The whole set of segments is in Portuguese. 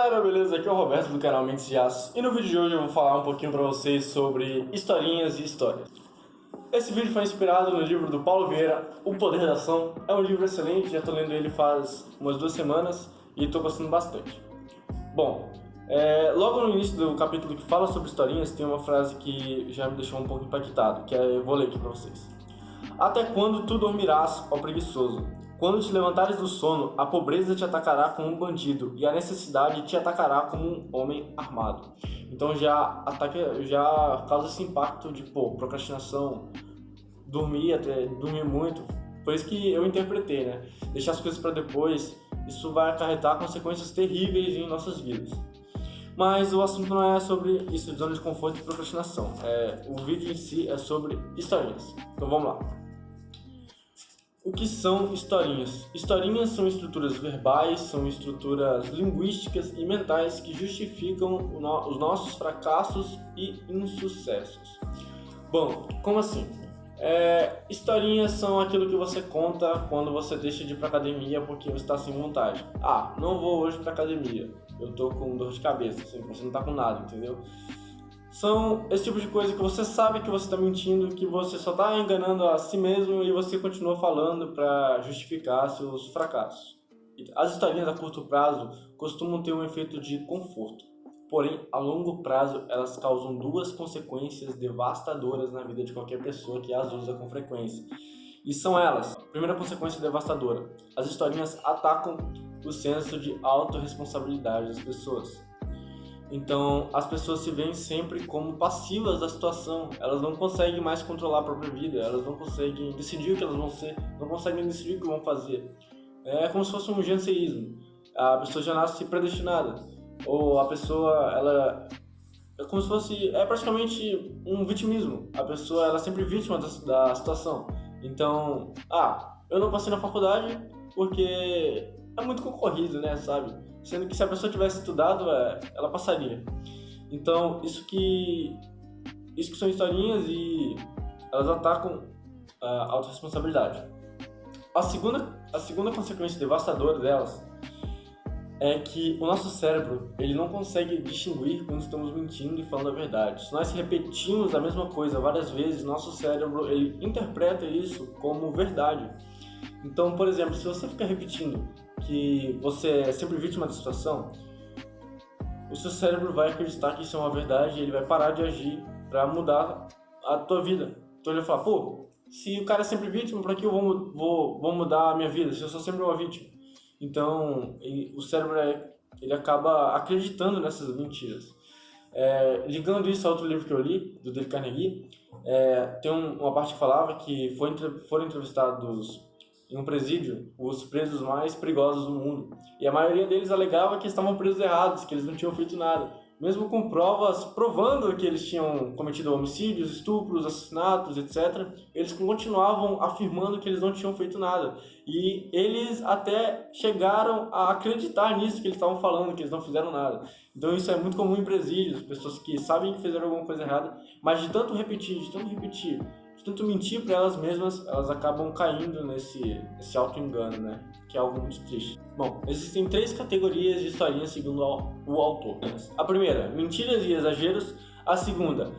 galera, beleza? Aqui é o Roberto do canal Mentes de Aço e no vídeo de hoje eu vou falar um pouquinho pra vocês sobre historinhas e histórias. Esse vídeo foi inspirado no livro do Paulo Vieira, O Poder da Ação. É um livro excelente, já tô lendo ele faz umas 2 semanas e tô gostando bastante. Bom, logo no início do capítulo que fala sobre historinhas tem uma frase que já me deixou um pouco impactado, que eu vou ler aqui pra vocês. Até quando tu dormirás, ó preguiçoso? Quando te levantares do sono, a pobreza te atacará como um bandido e a necessidade te atacará como um homem armado. Então já causa esse impacto de procrastinação, dormir muito. Foi isso que eu interpretei, né? Deixar as coisas para depois, isso vai acarretar consequências terríveis em nossas vidas. Mas o assunto não é sobre isso, zona de conforto e procrastinação. O vídeo em si é sobre historinhas. Então vamos lá. O que são historinhas? Historinhas são estruturas verbais, são estruturas linguísticas e mentais que justificam os nossos fracassos e insucessos. Bom, como assim? Historinhas são aquilo que você conta quando você deixa de ir pra academia porque você está sem vontade. Ah, não vou hoje pra academia, eu tô com dor de cabeça, assim, você não tá com nada, entendeu? São esse tipo de coisa que você sabe que você está mentindo, que você só está enganando a si mesmo e você continua falando para justificar seus fracassos. As historinhas a curto prazo costumam ter um efeito de conforto, porém a longo prazo elas causam 2 consequências devastadoras na vida de qualquer pessoa que as usa com frequência. E são elas. Primeira consequência devastadora: as historinhas atacam o senso de autorresponsabilidade das pessoas. Então, as pessoas se veem sempre como passivas da situação. Elas não conseguem mais controlar a própria vida, elas não conseguem decidir o que elas vão ser, não conseguem decidir o que vão fazer. É como se fosse um janseísmo. A pessoa já nasce predestinada. Ou a pessoa, ela é como se fosse, praticamente um vitimismo. A pessoa, ela é sempre vítima da situação. Então, eu não passei na faculdade porque é muito concorrido, né, sabe? Sendo que se a pessoa tivesse estudado, ela passaria. Então, isso que são historinhas e elas atacam a autorresponsabilidade. A segunda consequência devastadora delas é que o nosso cérebro ele não consegue distinguir quando estamos mentindo e falando a verdade. Se nós repetimos a mesma coisa várias vezes, nosso cérebro ele interpreta isso como verdade. Então, por exemplo, se você ficar repetindo que você é sempre vítima da situação, o seu cérebro vai acreditar que isso é uma verdade e ele vai parar de agir para mudar a tua vida. Então ele vai falar, se o cara é sempre vítima, para que eu vou mudar a minha vida, se eu sou sempre uma vítima? Então, o cérebro ele acaba acreditando nessas mentiras. Ligando isso a outro livro que eu li, do Dale Carnegie, tem uma parte que falava que foram entrevistados em um presídio os presos mais perigosos do mundo. E a maioria deles alegava que estavam presos errados, que eles não tinham feito nada. Mesmo com provas provando que eles tinham cometido homicídios, estupros, assassinatos, etc., eles continuavam afirmando que eles não tinham feito nada. E eles até chegaram a acreditar nisso que eles estavam falando, que eles não fizeram nada. Então isso é muito comum em presídios, pessoas que sabem que fizeram alguma coisa errada, mas de tanto repetir, de tanto mentir para elas mesmas, elas acabam caindo nesse auto-engano, né? Que é algo muito triste. Bom, existem 3 categorias de historinhas segundo o autor. A primeira, mentiras e exageros. A segunda,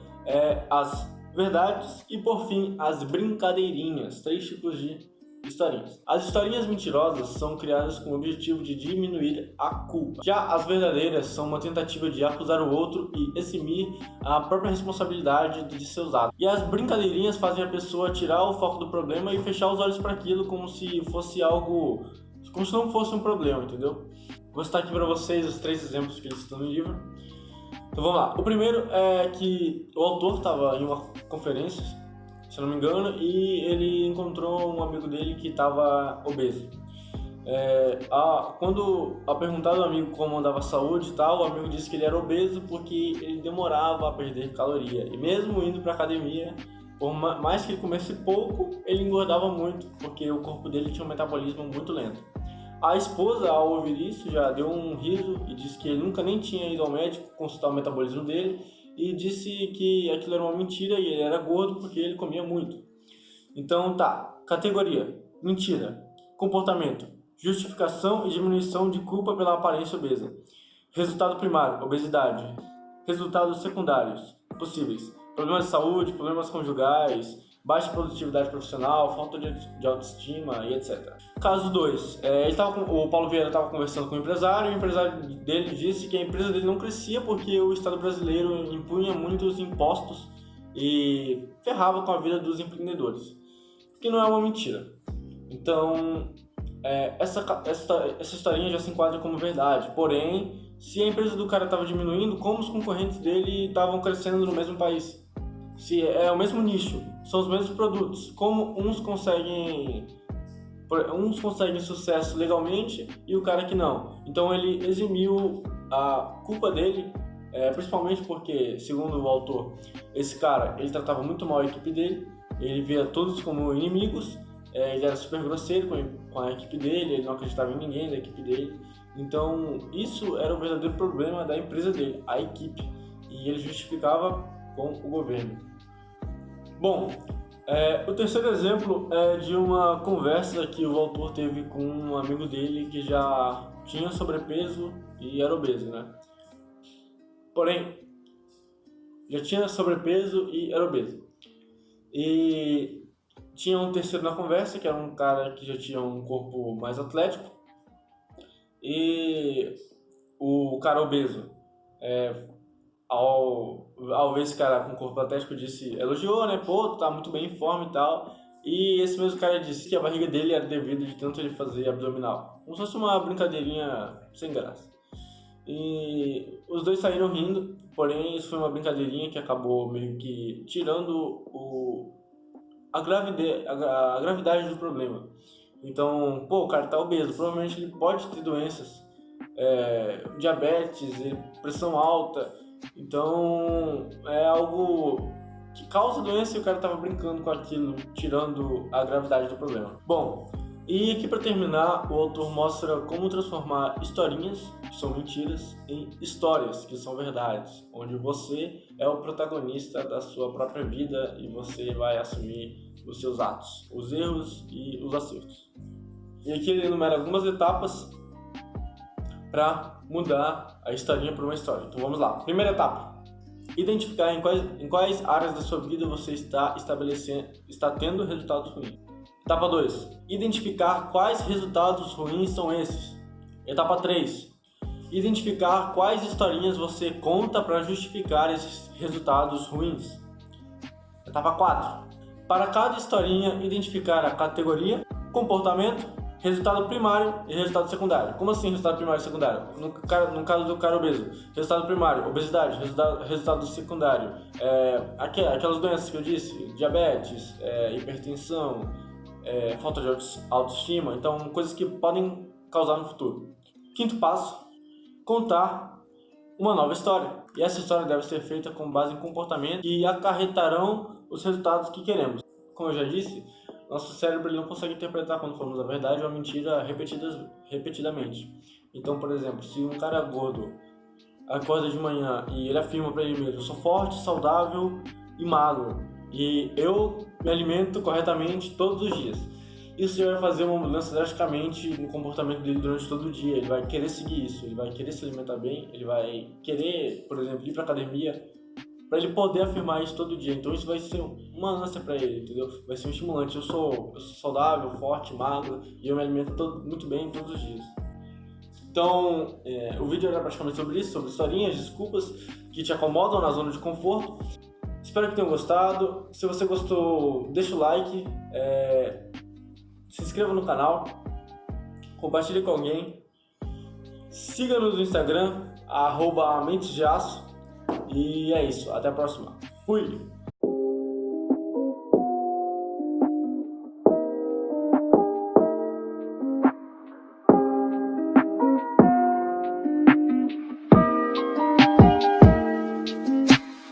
as verdades. E por fim, as brincadeirinhas. 3 tipos de historinhas. As historinhas mentirosas são criadas com o objetivo de diminuir a culpa. Já as verdadeiras são uma tentativa de acusar o outro e eximir a própria responsabilidade de seus atos. E as brincadeirinhas fazem a pessoa tirar o foco do problema e fechar os olhos para aquilo como se fosse algo, como se não fosse um problema, entendeu? Vou citar aqui para vocês os 3 exemplos que eles citam no livro. Então vamos lá. O primeiro é que o autor estava em uma conferência, se não me engano, e ele encontrou um amigo dele que estava obeso. Quando perguntado ao amigo como andava a saúde e tal, o amigo disse que ele era obeso porque ele demorava a perder caloria. E mesmo indo para academia, por mais que ele comesse pouco, ele engordava muito, porque o corpo dele tinha um metabolismo muito lento. A esposa, ao ouvir isso, já deu um riso e disse que ele nunca nem tinha ido ao médico consultar o metabolismo dele, e disse que aquilo era uma mentira e ele era gordo porque ele comia muito. Então categoria: mentira. Comportamento: justificação e diminuição de culpa pela aparência obesa. Resultado primário, obesidade. Resultados secundários possíveis: problemas de saúde, problemas conjugais, baixa produtividade profissional, falta de autoestima e etc. Caso 2, o Paulo Vieira estava conversando com o empresário dele disse que a empresa dele não crescia porque o Estado brasileiro impunha muitos impostos e ferrava com a vida dos empreendedores, que não é uma mentira. Então, essa historinha já se enquadra como verdade, porém, se a empresa do cara estava diminuindo, como os concorrentes dele estavam crescendo no mesmo país? Se é o mesmo nicho, são os mesmos produtos, como uns conseguem sucesso legalmente e o cara que não. Então ele eximiu a culpa dele, principalmente porque, segundo o autor, esse cara ele tratava muito mal a equipe dele, ele via todos como inimigos, ele era super grosseiro com a equipe dele, ele não acreditava em ninguém da equipe dele. Então isso era o verdadeiro problema da empresa dele, a equipe, e ele justificava com o governo. Bom, o terceiro exemplo é de uma conversa que o autor teve com um amigo dele que já tinha sobrepeso e era obeso, né? Porém, já tinha sobrepeso e era obeso. E tinha um terceiro na conversa, que era um cara que já tinha um corpo mais atlético. E o cara obeso, ao ver esse cara com corpo atlético, elogiou, né? Pô, tu tá muito bem em forma e tal. E esse mesmo cara disse que a barriga dele era devido de tanto ele fazer abdominal. Como se fosse uma brincadeirinha sem graça. E os dois saíram rindo, porém isso foi uma brincadeirinha que acabou meio que tirando a gravidade do problema. Então, o cara tá obeso, provavelmente ele pode ter doenças, diabetes, pressão alta. Então, é algo que causa doença e o cara tava brincando com aquilo, tirando a gravidade do problema. Bom, e aqui para terminar, o autor mostra como transformar historinhas, que são mentiras, em histórias, que são verdades, onde você é o protagonista da sua própria vida e você vai assumir os seus atos, os erros e os acertos. E aqui ele enumera algumas etapas para mudar a historinha para uma história. Então vamos lá. Primeira etapa: identificar em quais áreas da sua vida você está tendo resultados ruins. Etapa 2: identificar quais resultados ruins são esses. Etapa 3: identificar quais historinhas você conta para justificar esses resultados ruins. Etapa 4: para cada historinha, identificar a categoria, comportamento, resultado primário e resultado secundário. Como assim resultado primário e secundário? No caso do cara obeso, resultado primário, obesidade, resultado secundário, aquelas doenças que eu disse, diabetes, hipertensão, falta de autoestima, então coisas que podem causar no futuro. Quinto passo: contar uma nova história. E essa história deve ser feita com base em comportamentos que acarretarão os resultados que queremos. Como eu já disse, nosso cérebro não consegue interpretar quando falamos a verdade ou a mentira repetidamente. Então, por exemplo, se um cara gordo acorda de manhã e ele afirma para ele mesmo: eu sou forte, saudável e magro, e eu me alimento corretamente todos os dias. Isso vai fazer uma mudança drasticamente no comportamento dele durante todo o dia. Ele vai querer seguir isso, ele vai querer se alimentar bem, ele vai querer, por exemplo, ir para academia, para ele poder afirmar isso todo dia. Então isso vai ser uma ânsia para ele, entendeu? Vai ser um estimulante. Eu sou saudável, forte, magro e eu me alimento muito bem todos os dias. Então, o vídeo era praticamente sobre isso, sobre historinhas, desculpas que te acomodam na zona de conforto. Espero que tenham gostado. Se você gostou, deixa o like, se inscreva no canal, compartilhe com alguém, siga-nos no Instagram, @mentesdeaço. E é isso, até a próxima. Fui!